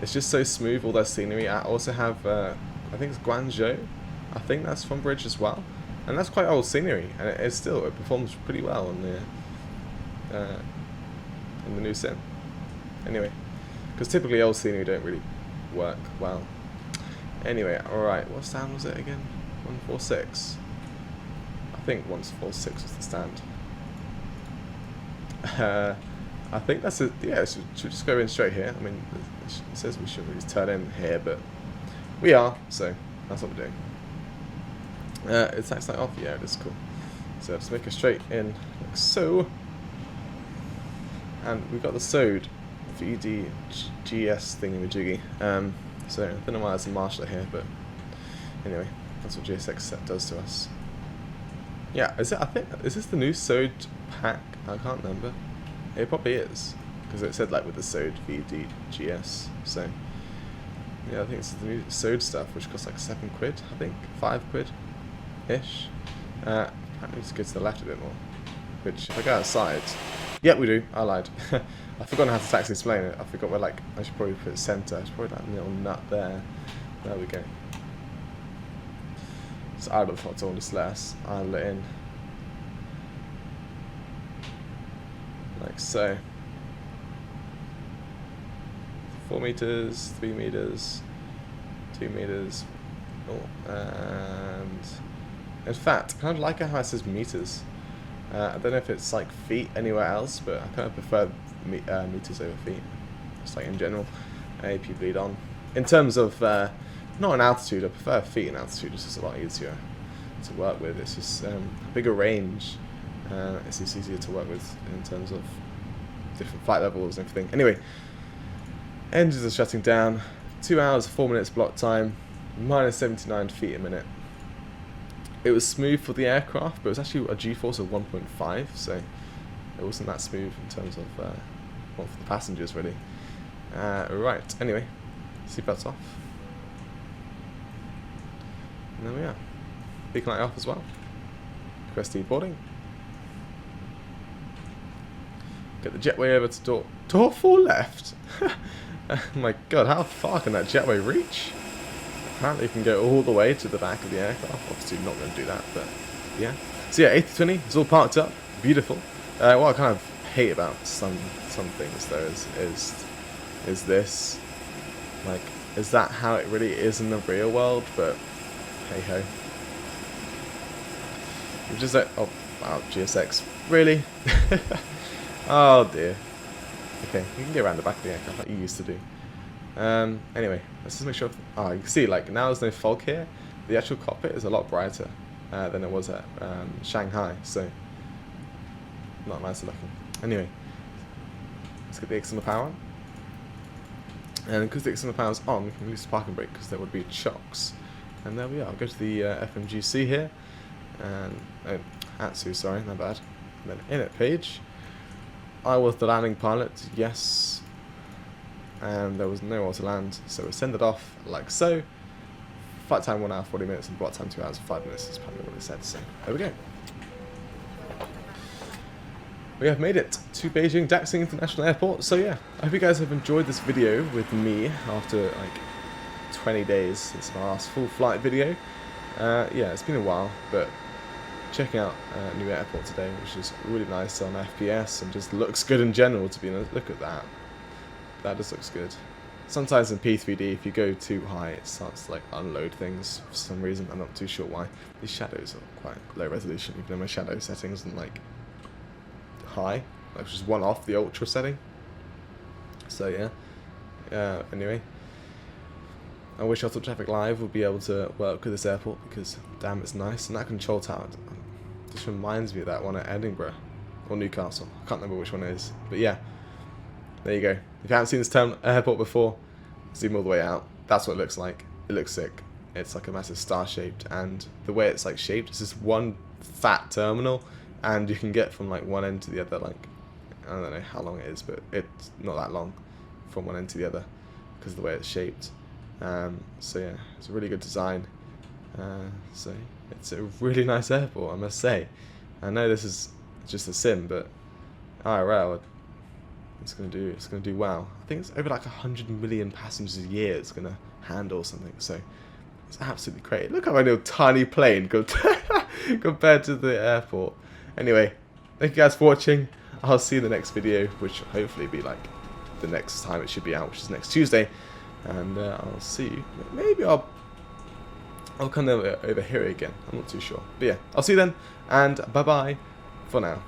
It's just so smooth, all their scenery. I also have, I think it's Guangzhou. I think that's from Bridge as well. And that's quite old scenery, and it performs pretty well in the new sim. Anyway, because typically old scenery don't really work well. Anyway, alright, what stand was it again? 146. I think 146 was the stand. I think that's it. Yeah, should just go in straight here. I mean, it says we shouldn't really turn in here, but we are, so that's what we're doing. It's actually off. Yeah, it is cool. So let's make a straight in like so. And we've got the sewed VDGS thingy-majiggy. So I don't know why there's a marshaller here, but anyway, that's what GSX set does to us. Yeah, is it? I think is this the new sewed pack? I can't remember. It probably is, because it said like with the sewed VDGS. So yeah, I think it's the new sewed stuff, which costs like £7, I think, £5-ish. I need to go to the left a bit more. Which, if I go outside, yeah, we do. I lied. I've forgotten how to taxi explain it. I forgot where like I should probably put it center. I should probably that little nut there. There we go. So idle throttle just less. Idle it in. Like so. 4 meters, 3 meters, 2 meters. Oh, and in fact, I kind of like how it says meters. I don't know if it's like feet anywhere else, but I kind of prefer meters over feet. Just like in general, AP bleed on. In terms of not in altitude, I prefer feet in altitude. It's just a lot easier to work with. It's just a bigger range. It's just easier to work with in terms of different flight levels and everything. Anyway, engines are shutting down. 2 hours, 4 minutes block time. Minus 79 feet a minute. It was smooth for the aircraft, but it was actually a G-force of 1.5, so it wasn't that smooth in terms of well, for the passengers really. Right, anyway, seatbelts off. And there we are. Beacon light off as well. Request boarding. Get the jetway over to door 4 left. Oh my god, how far can that jetway reach? Apparently you can go all the way to the back of the aircraft. Obviously not going to do that, but yeah. So yeah, A320 is all parked up. Beautiful. What I kind of hate about some things though is this. Like, is that how it really is in the real world? But hey ho. You're just like, oh wow, GSX. Really? Oh dear. Okay, you can get around the back of the aircraft like you used to do. Anyway, let's just make sure. Oh, you can see, like, now there's no fog here. The actual cockpit is a lot brighter than it was at Shanghai, so not nice looking. Anyway, let's get the external power on. And because the external power is on, we can release the parking brake because there would be chocks. And there we are. I'll go to the FMGC here. And Atsu, sorry, not bad. And then init page. I was the landing pilot, yes. And there was no one to land, so we send it off like so. Flight time 1 hour 40 minutes and block time 2 hours 5 minutes is probably what it said, so there we go. We have made it to Beijing Daxing International Airport, so yeah, I hope you guys have enjoyed this video with me after like 20 days since my last full flight video. Yeah, it's been a while, but checking out a new airport today, which is really nice on FPS and just looks good in general, to be honest. Look at that. That just looks good. Sometimes in P3D, if you go too high, it starts to like unload things for some reason. I'm not too sure why. These shadows are quite low resolution, even though my shadow settings and like high, like just one off the ultra setting. So yeah. Anyway, I wish Auto Traffic Live would be able to work with this airport because damn, it's nice. And that control tower just reminds me of that one at Edinburgh or Newcastle. I can't remember which one it is, but yeah. There you go. If you haven't seen this airport before, zoom all the way out. That's what it looks like. It looks sick. It's like a massive star-shaped, and the way it's like shaped, it's just one fat terminal, and you can get from like one end to the other. Like, I don't know how long it is, but it's not that long from one end to the other because of the way it's shaped. So yeah, it's a really good design. So it's a really nice airport, I must say. I know this is just a sim, but IRL. It's gonna do well. I think it's over like 100 million passengers a year it's gonna handle something, so it's absolutely great. Look how my little tiny plane compared to the airport. Anyway, thank you guys for watching. I'll see you in the next video, which will hopefully be like the next time it should be out, which is next Tuesday. And I'll see you. Maybe I'll come over here again. I'm not too sure. But yeah, I'll see you then, and bye bye for now.